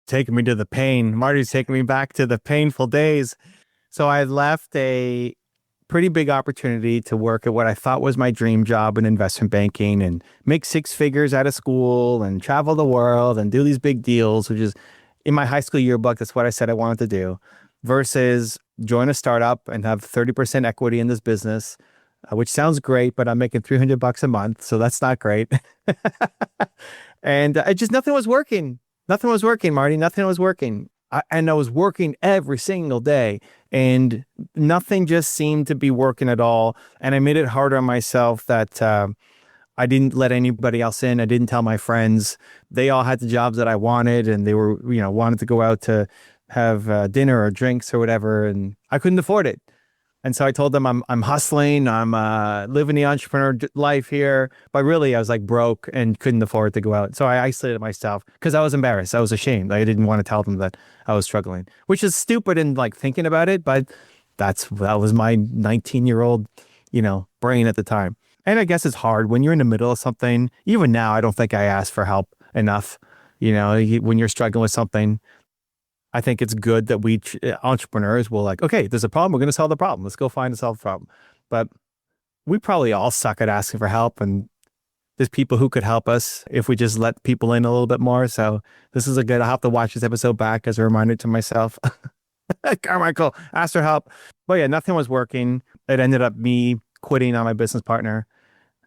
taking me to the pain. Marty's taking me back to the painful days. So I left a pretty big opportunity to work at what I thought was my dream job in investment banking and make six figures out of school and travel the world and do these big deals, which is in my high school yearbook. That's what I said I wanted to do, versus join a startup and have 30% equity in this business, which sounds great, but I'm making $300 a month. So that's not great. And it just, nothing was working. Nothing was working, Marty. Nothing was working. And I was working every single day and nothing just seemed to be working at all. And I made it harder on myself that I didn't let anybody else in. I didn't tell my friends. They all had the jobs that I wanted and they were, wanted to go out to have dinner or drinks or whatever. And I couldn't afford it. And so I told them I'm hustling, I'm living the entrepreneur life here. But really, I was like broke and couldn't afford to go out. So I isolated myself because I was embarrassed. I was ashamed. I didn't want to tell them that I was struggling, which is stupid in like thinking about it. But that was my 19-year-old, brain at the time. And I guess it's hard when you're in the middle of something. Even now, I don't think I ask for help enough. When you're struggling with something, I think it's good that we entrepreneurs will like, okay, there's a problem. We're going to solve the problem. Let's go find and solve the problem. But we probably all suck at asking for help. And there's people who could help us if we just let people in a little bit more. So this is a good, I'll have to watch this episode back as a reminder to myself. Carmichael, asked for help. But yeah, nothing was working. It ended up me quitting on my business partner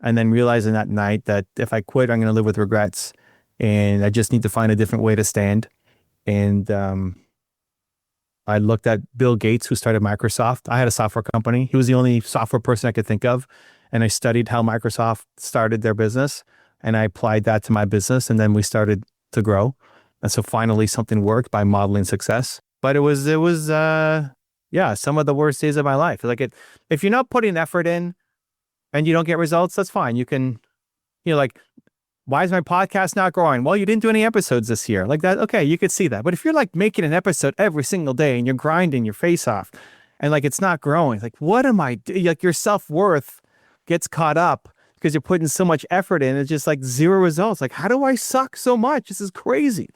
and then realizing that night that if I quit, I'm going to live with regrets and I just need to find a different way to stand. And I looked at Bill Gates, who started Microsoft. I had a software company. He was the only software person I could think of. And I studied how Microsoft started their business. And I applied that to my business. And then we started to grow. And so finally something worked by modeling success. But it was some of the worst days of my life. Like if you're not putting effort in and you don't get results, that's fine. You can, why is my podcast not growing? Well, you didn't do any episodes this year. Like that, okay, you could see that. But if you're like making an episode every single day and you're grinding your face off and like it's not growing, like what am I doing? Like your self-worth gets caught up because you're putting so much effort in. It's just like zero results. Like, how do I suck so much? This is crazy.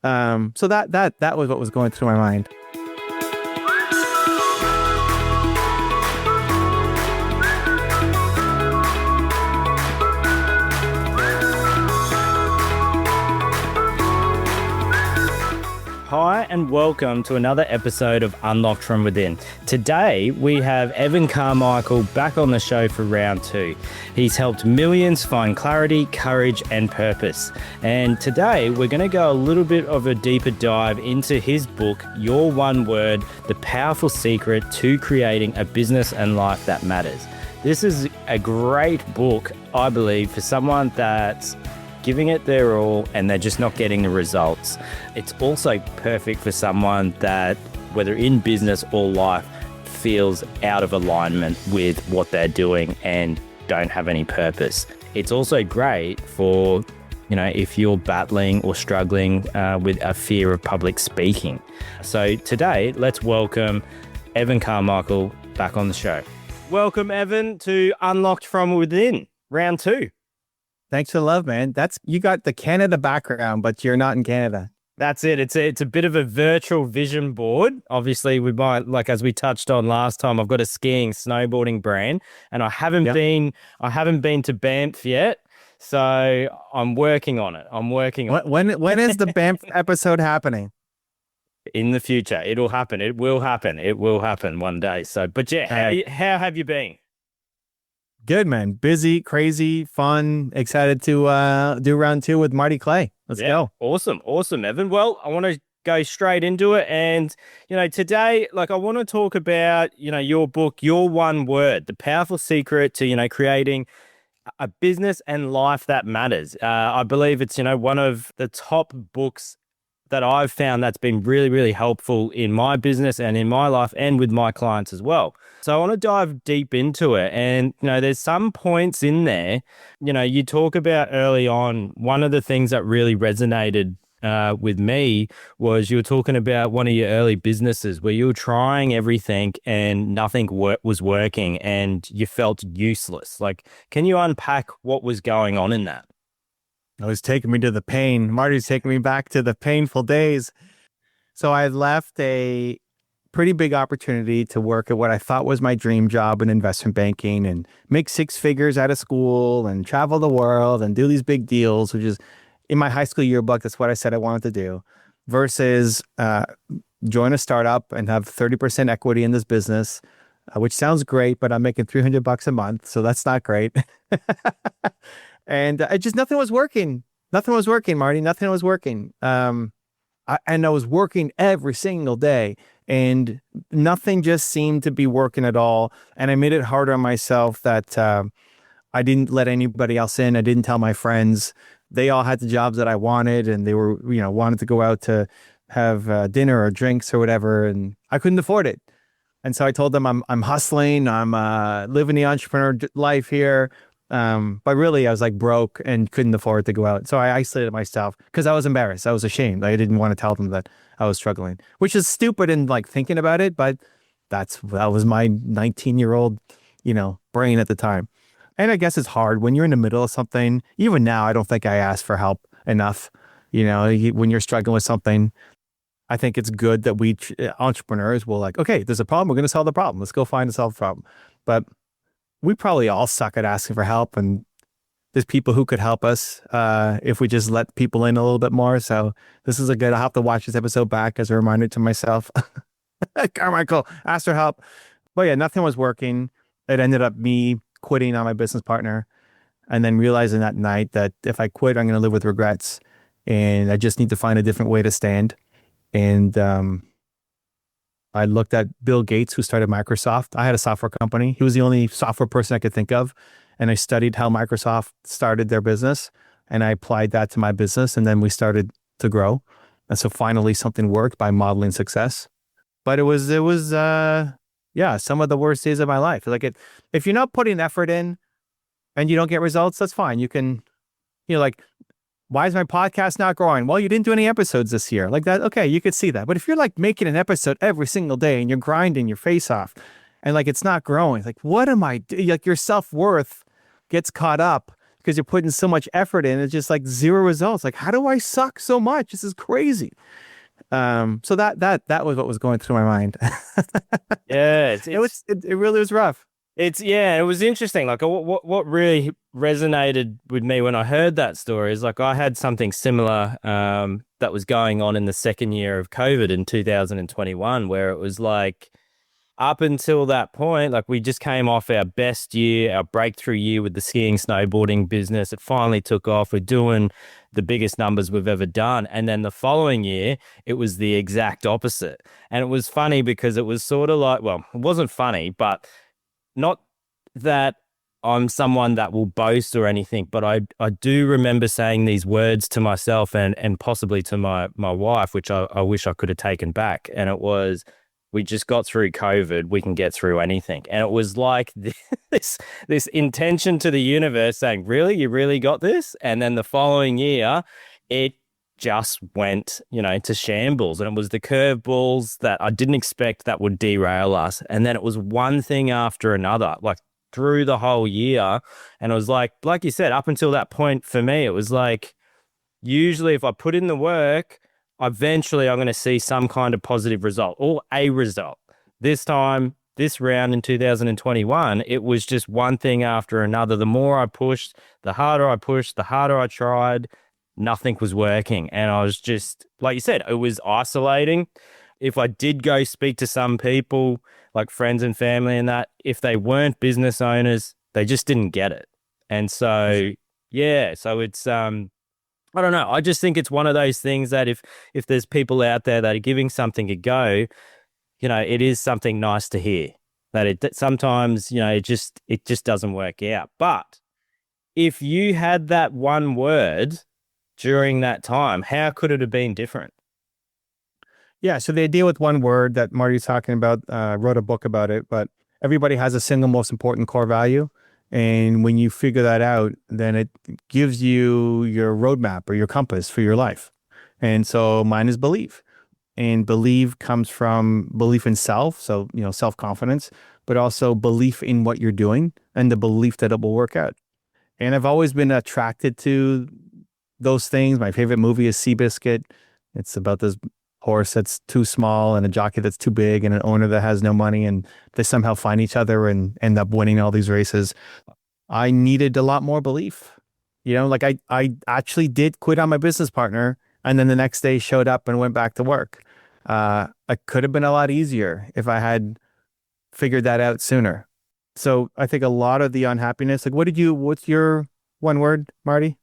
So that was what was going through my mind. Hi and welcome to another episode of Unlocked from Within. Today we have Evan Carmichael back on the show for round 2. He's helped millions find clarity, courage and purpose. And today we're going to go a little bit of a deeper dive into his book, Your One Word, The Powerful Secret to Creating a Business and Life That Matters. This is a great book, I believe, for someone that's giving it their all and they're just not getting the results. It's also perfect for someone that, whether in business or life, feels out of alignment with what they're doing and don't have any purpose. It's also great for, if you're battling or struggling with a fear of public speaking. So today, let's welcome Evan Carmichael back on the show. Welcome, Evan, to Unlocked from Within, round 2. Thanks for the love, man. You got the Canada background, but you're not in Canada. That's it. It's a bit of a virtual vision board. Obviously, we might, like as we touched on last time, I've got a skiing, snowboarding brand, and I haven't been to Banff yet. So I'm working on it. When is the Banff episode happening? In the future, it'll happen. It will happen. It will happen one day. So, but yeah, how have you been? Good, man. Busy, crazy, fun, excited to do round 2 with Marty Clay. Let's go. Awesome, Evan. Well, I want to go straight into it. And, today, I want to talk about, your book, Your One Word, The Powerful Secret to, creating a business and life that matters. I believe it's, one of the top books that I've found that's been really, really helpful in my business and in my life and with my clients as well. So I want to dive deep into it. And, there's some points in there, you talk about early on, one of the things that really resonated with me was you were talking about one of your early businesses where you were trying everything and nothing was working and you felt useless. Like, can you unpack what was going on in that? It was taking me to the pain. Marty's taking me back to the painful days. So I left a pretty big opportunity to work at what I thought was my dream job in investment banking and make six figures out of school and travel the world and do these big deals, which is in my high school yearbook. That's what I said I wanted to do versus join a startup and have 30% equity in this business, which sounds great, but I'm making $300 a month. So that's not great. And it just nothing was working. Nothing was working, Marty. Nothing was working. And I was working every single day, and nothing just seemed to be working at all. And I made it harder on myself that I didn't let anybody else in. I didn't tell my friends. They all had the jobs that I wanted, and they were, wanted to go out to have dinner or drinks or whatever, and I couldn't afford it. And so I told them I'm hustling, I'm living the entrepreneur life here. But really I was like broke and couldn't afford to go out. So I isolated myself because I was embarrassed. I was ashamed. I didn't want to tell them that I was struggling, which is stupid in like thinking about it, but that was my 19-year-old, brain at the time. And I guess it's hard when you're in the middle of something. Even now, I don't think I ask for help enough. When you're struggling with something, I think it's good that we entrepreneurs will like, okay, there's a problem. We're going to solve the problem. Let's go find and solve the problem. But we probably all suck at asking for help, and there's people who could help us if we just let people in a little bit more. So this is I'll have to watch this episode back as a reminder to myself. Carmichael, asked for help. But yeah, nothing was working. It ended up me quitting on my business partner and then realizing that night that if I quit, I'm going to live with regrets and I just need to find a different way to stand. And I looked at Bill Gates, who started Microsoft. I had a software company. He was the only software person I could think of. And I studied how Microsoft started their business and I applied that to my business. And then we started to grow. And so finally something worked by modeling success. But it was some of the worst days of my life. Like if you're not putting effort in and you don't get results, that's fine. You can, like, why is my podcast not growing? Well, you didn't do any episodes this year. Like that, okay, you could see that. But if you're like making an episode every single day and you're grinding your face off and like it's not growing, like what am I doing? Like your self-worth gets caught up because you're putting so much effort in. It's just like zero results. Like, how do I suck so much? This is crazy. So that was what was going through my mind. Yeah, It really was rough. It was interesting. Like what really resonated with me when I heard that story is like I had something similar that was going on in the second year of COVID in 2021, where it was like up until that point, like we just came off our best year, our breakthrough year with the skiing, snowboarding business. It finally took off. We're doing the biggest numbers we've ever done. And then the following year, it was the exact opposite. And it was funny because it was sort of like, well, it wasn't funny, but not that I'm someone that will boast or anything, but I do remember saying these words to myself and possibly to my wife, which I wish I could have taken back. And it was, we just got through COVID, we can get through anything. And it was like this intention to the universe saying, really, you really got this? And then the following year, it just went, to shambles. And it was the curveballs that I didn't expect that would derail us. And then it was one thing after another, like through the whole year. And it was like you said, up until that point for me, it was like, usually if I put in the work, eventually I'm going to see some kind of positive result or a result. This time, this round in 2021, it was just one thing after another. The more I pushed, the harder I tried, nothing was working. And I was just, like you said, it was isolating. If I did go speak to some people, like friends and family and that, if they weren't business owners, they just didn't get it. And so, so it's, I don't know. I just think it's one of those things that if there's people out there that are giving something a go, it is something nice to hear that sometimes, it just doesn't work out. But if you had that one word during that time, how could it have been different? Yeah. So the idea with one word that Marty's talking about, wrote a book about it, but everybody has a single most important core value. And when you figure that out, then it gives you your roadmap or your compass for your life. And so mine is belief. And believe comes from belief in self. So, self-confidence, but also belief in what you're doing and the belief that it will work out. And I've always been attracted to those things. My favorite movie is Seabiscuit. It's about this horse that's too small and a jockey that's too big and an owner that has no money, and they somehow find each other and end up winning all these races. I needed a lot more belief. Like I actually did quit on my business partner, and then the next day showed up and went back to work. It could have been a lot easier if I had figured that out sooner. So I think a lot of the unhappiness, like what's your one word, Marty?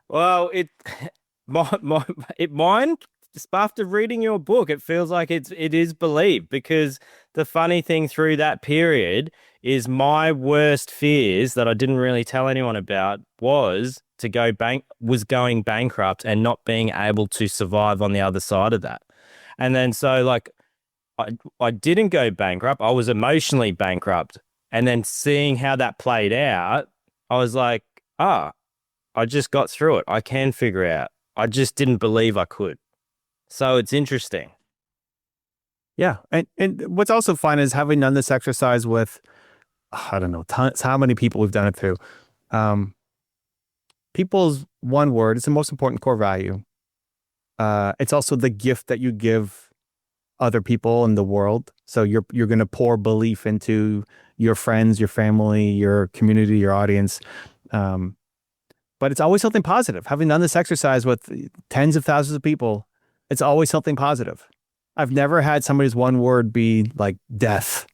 Well, mine, just after reading your book, it feels like it is belief, because the funny thing through that period is my worst fears that I didn't really tell anyone about was going bankrupt and not being able to survive on the other side of that. And then so like I didn't go bankrupt. I was emotionally bankrupt. And then seeing how that played out, I was like, I just got through it. I can figure it out. I just didn't believe I could. So it's interesting. Yeah. And what's also fun is having done this exercise with, I don't know, tons, how many people we've done it through. People's one word is the most important core value. It's also the gift that you give other people in the world. So you're going to pour belief into your friends, your family, your community, your audience. But it's always something positive. Having done this exercise with tens of thousands of people, it's always something positive. I've never had somebody's one word be like death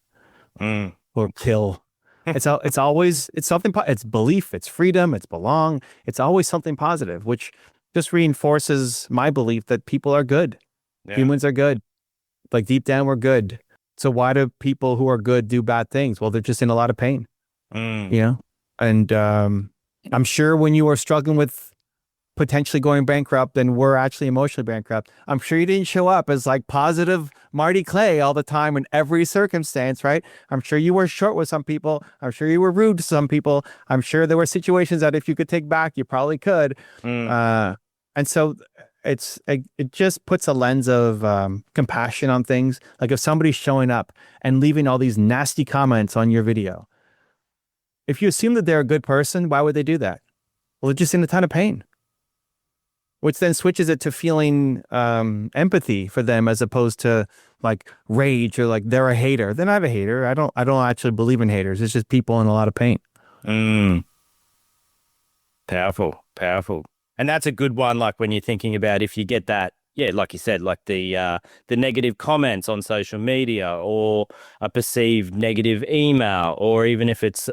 or kill. It's something. It's belief. It's freedom. It's belong. It's always something positive, which just reinforces my belief that people are good. Yeah. Humans are good. Like deep down, we're good. So why do people who are good do bad things? Well, they're just in a lot of pain. And I'm sure when you were struggling with potentially going bankrupt and were actually emotionally bankrupt, I'm sure you didn't show up as like positive Marty Clay all the time in every circumstance, right? I'm sure you were short with some people. I'm sure you were rude to some people. I'm sure there were situations that if you could take back, you probably could. And so it just puts a lens of compassion on things. Like if somebody's showing up and leaving all these nasty comments on your video, if you assume that they're a good person, why would they do that? Well, they're just in a ton of pain, which then switches it to feeling empathy for them as opposed to like rage or like they're a hater. They're not a hater. I don't actually believe in haters. It's just people in a lot of pain. Powerful. And that's a good one. Like when you're thinking about if you get that, yeah, like you said, like the negative comments on social media or a perceived negative email, or even if it's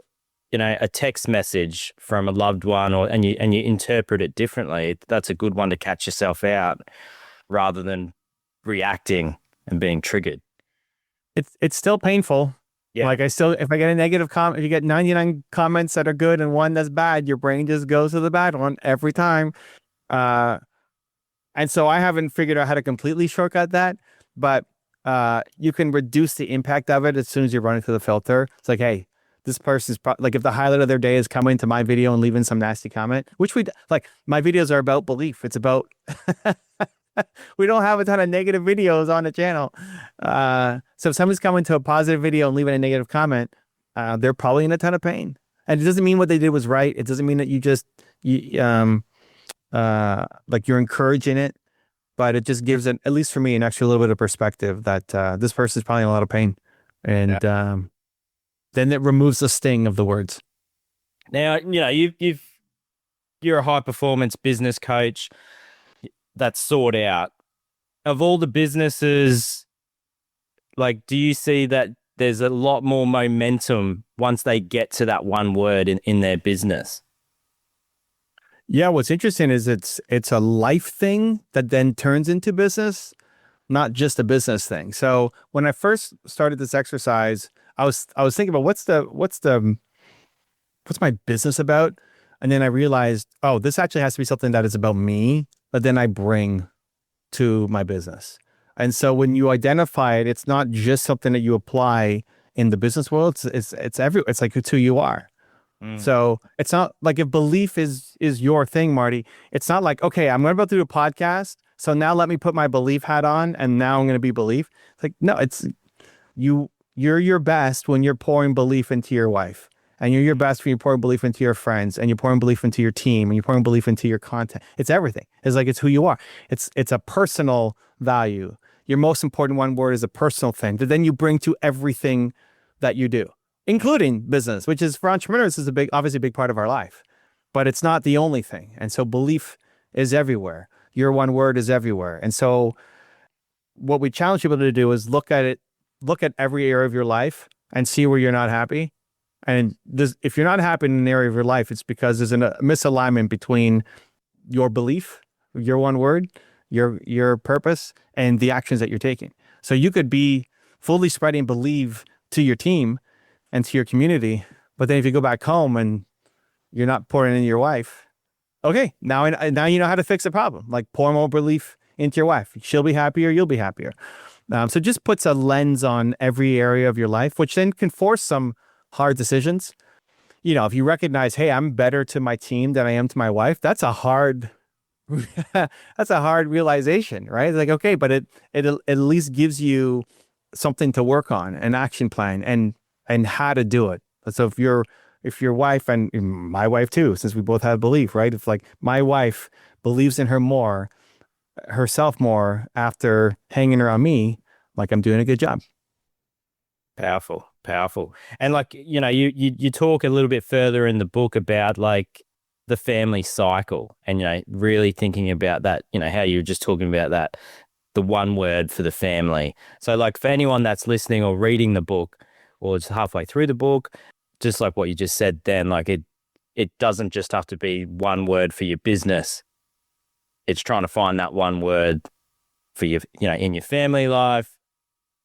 a text message from a loved one, and you interpret it differently, that's a good one to catch yourself out rather than reacting and being triggered. It's still painful. Yeah. Like if I get a negative comment, if you get 99 comments that are good and one that's bad, your brain just goes to the bad one every time. And so I haven't figured out how to completely shortcut that, but you can reduce the impact of it as soon as you run it through the filter. It's like, hey, this person's like if the highlight of their day is coming to my video and leaving some nasty comment, which my videos are about belief. It's about, we don't have a ton of negative videos on the channel. So if somebody's coming to a positive video and leaving a negative comment, they're probably in a ton of pain. And it doesn't mean what they did was right. It doesn't mean that like you're encouraging it, but it just gives it, at least for me, an extra little bit of perspective that this person's probably in a lot of pain. And, then it removes the sting of the words. Now, you're a high performance business coach that's sought out. Of all the businesses, like, do you see that there's a lot more momentum once they get to that one word in their business? Yeah, what's interesting is it's a life thing that then turns into business, not just a business thing. So when I first started this exercise, I was thinking about what's my business about? And then I realized, oh, this actually has to be something that is about me, but then I bring to my business. And so when you identify it, it's not just something that you apply in the business world. It's like it's who you are. So it's not like if belief is your thing, Marty, it's not like, okay, I'm about to do a podcast, so now let me put my belief hat on and now I'm going to be belief. It's like, no, it's you're your best when you're pouring belief into your wife. and you're your best when you're pouring belief into your friends, and you're pouring belief into your team, and you're pouring belief into your content. It's everything. It's like, it's who you are. It's a personal value. Your most important one word is a personal thing that then you bring to everything that you do, including business, which is, for entrepreneurs, is obviously a big part of our life, but it's not the only thing. And so belief is everywhere. Your one word is everywhere. And so what we challenge people to do is look at every area of your life and see where you're not happy. And if you're not happy in an area of your life, it's because there's a misalignment between your belief, your one word, your purpose, and the actions that you're taking. So you could be fully spreading belief to your team and to your community, but then if you go back home and you're not pouring into your wife, okay, now you know how to fix the problem. Like, pour more belief into your wife. She'll be happier, you'll be happier. So it just puts a lens on every area of your life, which then can force some hard decisions. You know, if you recognize, hey, I'm better to my team than I am to my wife, that's a hard realization, right? It's like, okay, but it at least gives you something to work on, an action plan, and how to do it. So if your wife, and my wife too, since we both have belief, right? If like my wife believes in herself more after hanging around me, like, I'm doing a good job. Powerful. And like, you know, you talk a little bit further in the book about like the family cycle, and, you know, really thinking about that, you know, how you were just talking about that, the one word for the family. So like, for anyone that's listening or reading the book, or it's halfway through the book, just like what you just said then, like it doesn't just have to be one word for your business. It's trying to find that one word for your, you know, in your family life.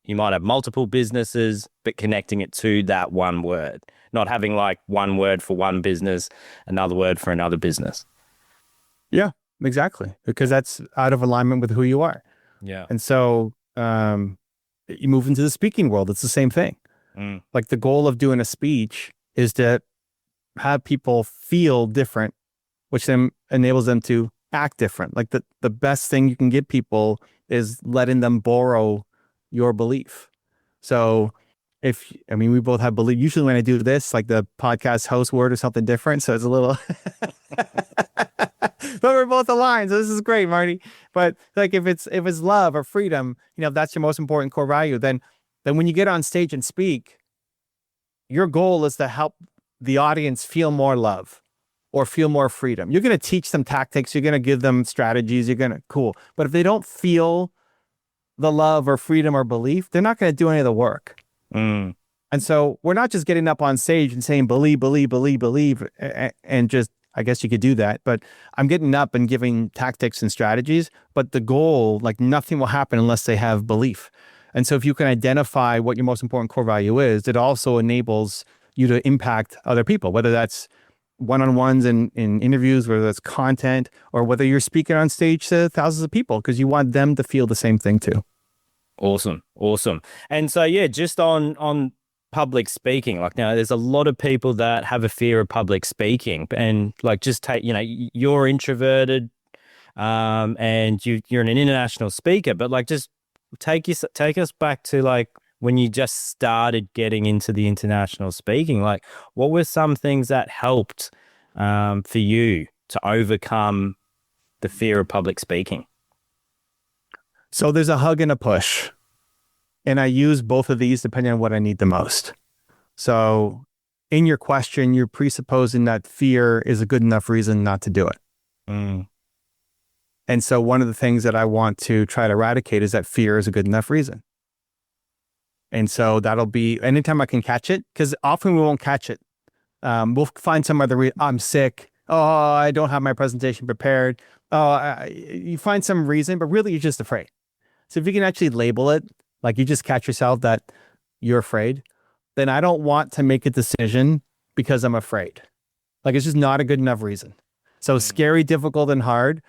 You might have multiple businesses, but connecting it to that one word, not having like one word for one business, another word for another business. Yeah, exactly. Because that's out of alignment with who you are. Yeah. And so you move into the speaking world, it's the same thing. Like, the goal of doing a speech is to have people feel different, which then enables them to act different. Like, the best thing you can give people is letting them borrow your belief. So we both have belief. Usually when I do this, like, the podcast host word is something different. So it's a little, but we're both aligned. So this is great, Marty. But like, if it's love or freedom, you know, if that's your most important core value, then when you get on stage and speak, your goal is to help the audience feel more love or feel more freedom. You're going to teach them tactics. You're going to give them strategies. Cool. But if they don't feel the love or freedom or belief, they're not going to do any of the work. And so we're not just getting up on stage and saying, believe, and just, I guess you could do that, but I'm getting up and giving tactics and strategies, but the goal, like, nothing will happen unless they have belief. And so if you can identify what your most important core value is, it also enables you to impact other people, whether that's one-on-ones in interviews, whether that's content, or whether you're speaking on stage to thousands of people, because you want them to feel the same thing too. Awesome. And so, yeah, just on public speaking, like, now there's a lot of people that have a fear of public speaking, and like, just take, you know, you're introverted, and you're an international speaker, but like, just take us back to like when you just started getting into the international speaking. Like, what were some things that helped for you to overcome the fear of public speaking? So there's a hug and a push, and I use both of these depending on what I need the most. So in your question, you're presupposing that fear is a good enough reason not to do it. And so one of the things that I want to try to eradicate is that fear is a good enough reason. And so that'll be anytime I can catch it, because often we won't catch it. We'll find some other reason. I'm sick. Oh, I don't have my presentation prepared. You find some reason, but really you're just afraid. So if you can actually label it, like, you just catch yourself that you're afraid, then I don't want to make a decision because I'm afraid. Like, it's just not a good enough reason. So scary, difficult, and hard.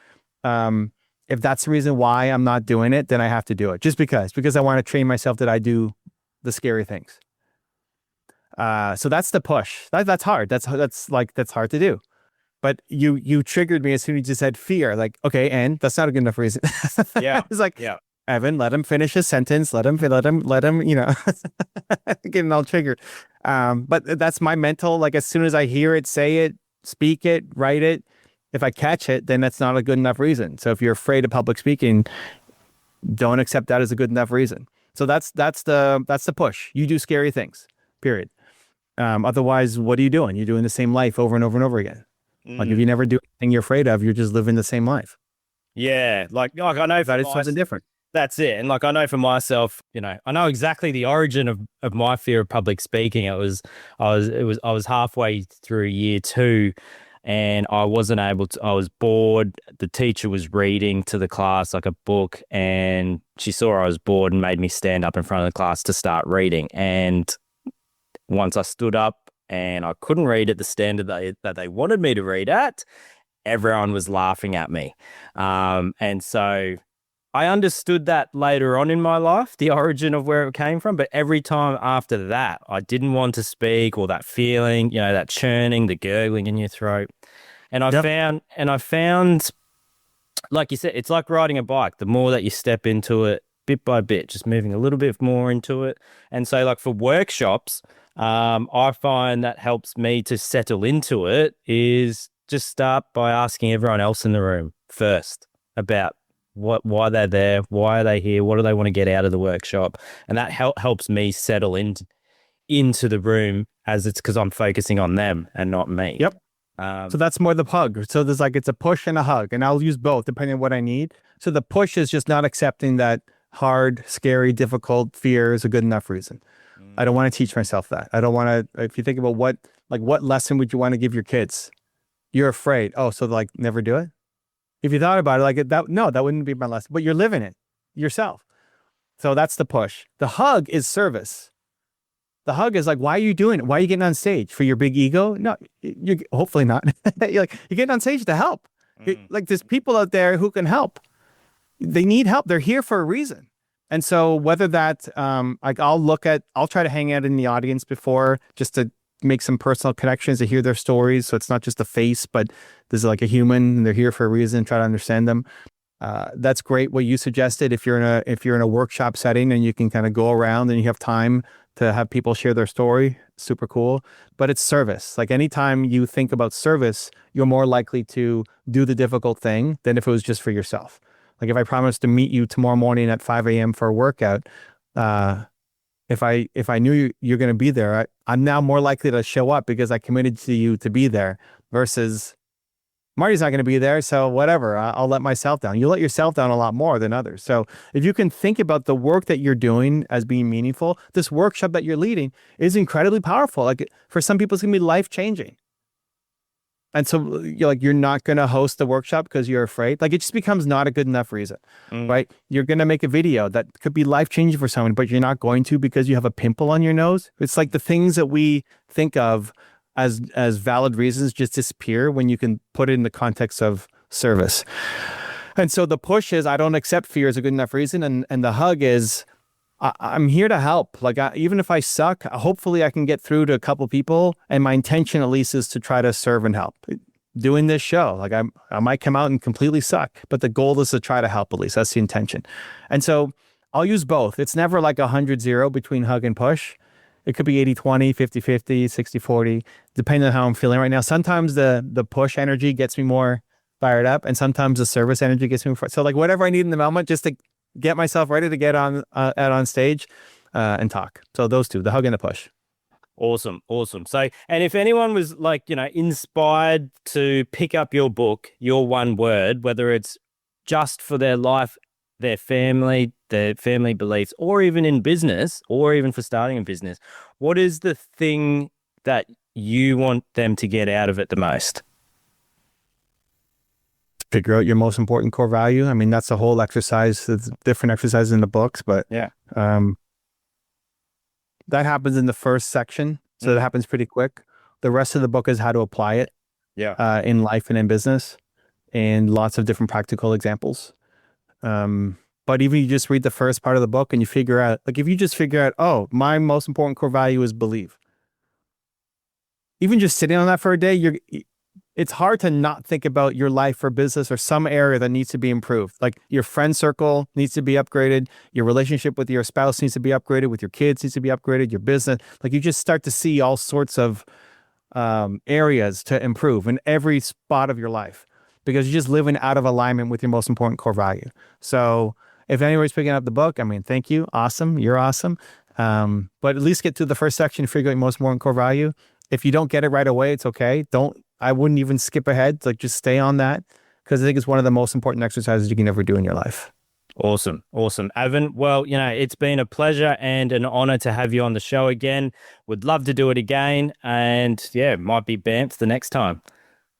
If that's the reason why I'm not doing it, then I have to do it just because I want to train myself that I do the scary things. So that's the push. That's hard. That's hard to do. But you triggered me as soon as you said fear. Like, okay, and that's not a good enough reason. Yeah. It's like, yeah. Evan, let him finish his sentence. Let him, getting all triggered. But that's my mental, like as soon as I hear it, say it, speak it, write it. If I catch it, then that's not a good enough reason. So if you're afraid of public speaking, don't accept that as a good enough reason. So that's the push. You do scary things, period. Otherwise, what are you doing? You're doing the same life over and over and over again. Like if you never do anything you're afraid of, you're just living the same life. Yeah, like I know that is something different. That's it. And like I know for myself, I know exactly the origin of my fear of public speaking. I was halfway through year 2 and I wasn't able to, I was bored. The teacher was reading to the class like a book and she saw I was bored and made me stand up in front of the class to start reading. And once I stood up and I couldn't read at the standard that they wanted me to read at, everyone was laughing at me. And so I understood that later on in my life, the origin of where it came from. But every time after that, I didn't want to speak, or that feeling, that churning, the gurgling in your throat. And I found, like you said, it's like riding a bike. The more that you step into it, bit by bit, just moving a little bit more into it. And so like for workshops, I find that helps me to settle into it is just start by asking everyone else in the room first about why they're there, why are they here, what do they want to get out of the workshop, and that helps me settle into the room as it's because I'm focusing on them and not me. Yep. So that's more the hug. So there's like it's a push and a hug, and I'll use both depending on what I need. So the push is just not accepting that hard, scary, difficult fear is a good enough reason. I don't want to teach myself that. I don't want to. If you think about what lesson would you want to give your kids? You're afraid. Oh, so like never do it. If you thought about it, like that, no, that wouldn't be my lesson, but you're living it yourself. So that's the push. The hug is service. The hug is like, why are you doing it? Why are you getting on stage? For your big ego? No, you're hopefully not. You're getting on stage to help. Like there's people out there who can help. They need help. They're here for a reason. And so whether that, I'll try to hang out in the audience before just to make some personal connections, to hear their stories. So it's not just a face, but there's like a human and they're here for a reason, try to understand them. That's great. What you suggested, if you're in a workshop setting and you can kind of go around and you have time to have people share their story, super cool. But it's service. Like anytime you think about service, you're more likely to do the difficult thing than if it was just for yourself. Like if I promised to meet you tomorrow morning at 5 a.m. for a workout, if I knew you're going to be there, I'm now more likely to show up because I committed to you to be there versus Marty's not going to be there. So whatever, I'll let myself down. You let yourself down a lot more than others. So if you can think about the work that you're doing as being meaningful, this workshop that you're leading is incredibly powerful. Like for some people, it's going to be life-changing. And so you're not going to host the workshop because you're afraid. Like it just becomes not a good enough reason, right? You're going to make a video that could be life-changing for someone, but you're not going to because you have a pimple on your nose. It's like the things that we think of as valid reasons just disappear when you can put it in the context of service. And so the push is I don't accept fear as a good enough reason. And the hug is I'm here to help. Like even if I suck, hopefully I can get through to a couple people. And my intention at least is to try to serve and help. Doing this show, like I might come out and completely suck, but the goal is to try to help at least. That's the intention. And so I'll use both. It's never like 100-0 between hug and push. It could be 80-20, 50-50, 60-40, depending on how I'm feeling right now. Sometimes the push energy gets me more fired up, and sometimes the service energy gets me more. So like whatever I need in the moment, just to get myself ready to get out on stage and talk. So those two, the hug and the push. Awesome. So, and if anyone was like, inspired to pick up your book, Your One Word, whether it's just for their life, their family beliefs, or even in business, or even for starting a business, what is the thing that you want them to get out of it the most? Figure out your most important core value. I mean, that's a whole exercise. There's different exercises in the books, but yeah, that happens in the first section. So that happens pretty quick. The rest of the book is how to apply it in life and in business, and lots of different practical examples. But even you just read the first part of the book and you figure out, like if you just figure out, oh, my most important core value is believe. Even just sitting on that for a day, it's hard to not think about your life or business or some area that needs to be improved. Like your friend circle needs to be upgraded. Your relationship with your spouse needs to be upgraded. With your kids needs to be upgraded. Your business, like you just start to see all sorts of areas to improve in every spot of your life because you're just living out of alignment with your most important core value. So if anybody's picking up the book, I mean, thank you. Awesome. You're awesome. But at least get through the first section, figure out your most important core value. If you don't get it right away, it's okay. I wouldn't even skip ahead. Like just stay on that because I think it's one of the most important exercises you can ever do in your life. Awesome. Evan, well, it's been a pleasure and an honor to have you on the show again. Would love to do it again. And yeah, might be Banff the next time.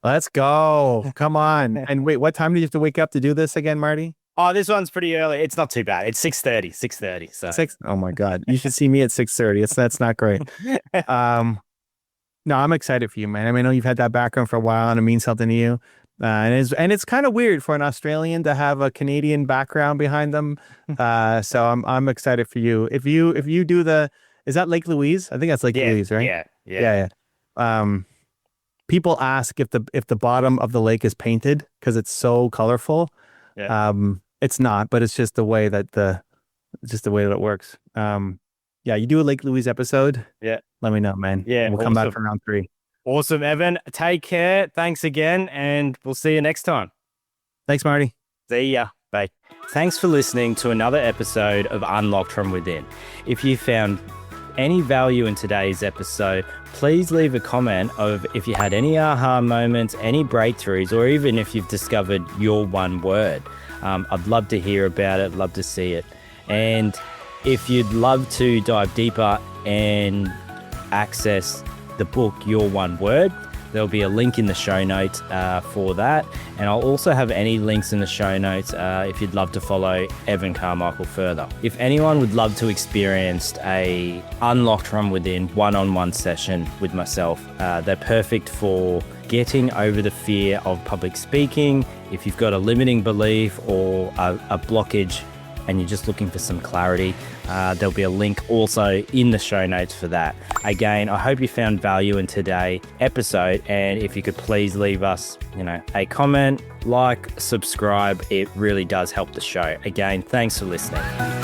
Let's go. Come on. And wait, what time do you have to wake up to do this again, Marty? Oh, this one's pretty early. It's not too bad. It's 6:30. So Oh my God. You should see me at 6:30. That's not great. No, I'm excited for you, man. I mean, I know you've had that background for a while and it means something to you. And it's kind of weird for an Australian to have a Canadian background behind them. So I'm excited for you. If you do is that Lake Louise? I think that's Lake Louise, right? Yeah. People ask if the bottom of the lake is painted because it's so colorful. Yeah. It's not, but it's just the way that it works. Yeah, you do a Lake Louise episode. Yeah. Let me know, man. Yeah. We'll come back for round 3. Awesome, Evan. Take care. Thanks again, and we'll see you next time. Thanks, Marty. See ya. Bye. Thanks for listening to another episode of Unlocked from Within. If you found any value in today's episode, please leave a comment of if you had any aha moments, any breakthroughs, or even if you've discovered your one word. I'd love to hear about it, love to see it. And if you'd love to dive deeper and access the book, Your One Word, there'll be a link in the show notes for that. And I'll also have any links in the show notes if you'd love to follow Evan Carmichael further. If anyone would love to experience a Unlocked from Within one-on-one session with myself, they're perfect for getting over the fear of public speaking. If you've got a limiting belief or a blockage and you're just looking for some clarity, there'll be a link also in the show notes for that. Again, I hope you found value in today's episode, and if you could please leave us, a comment, like, subscribe, it really does help the show. Again, thanks for listening.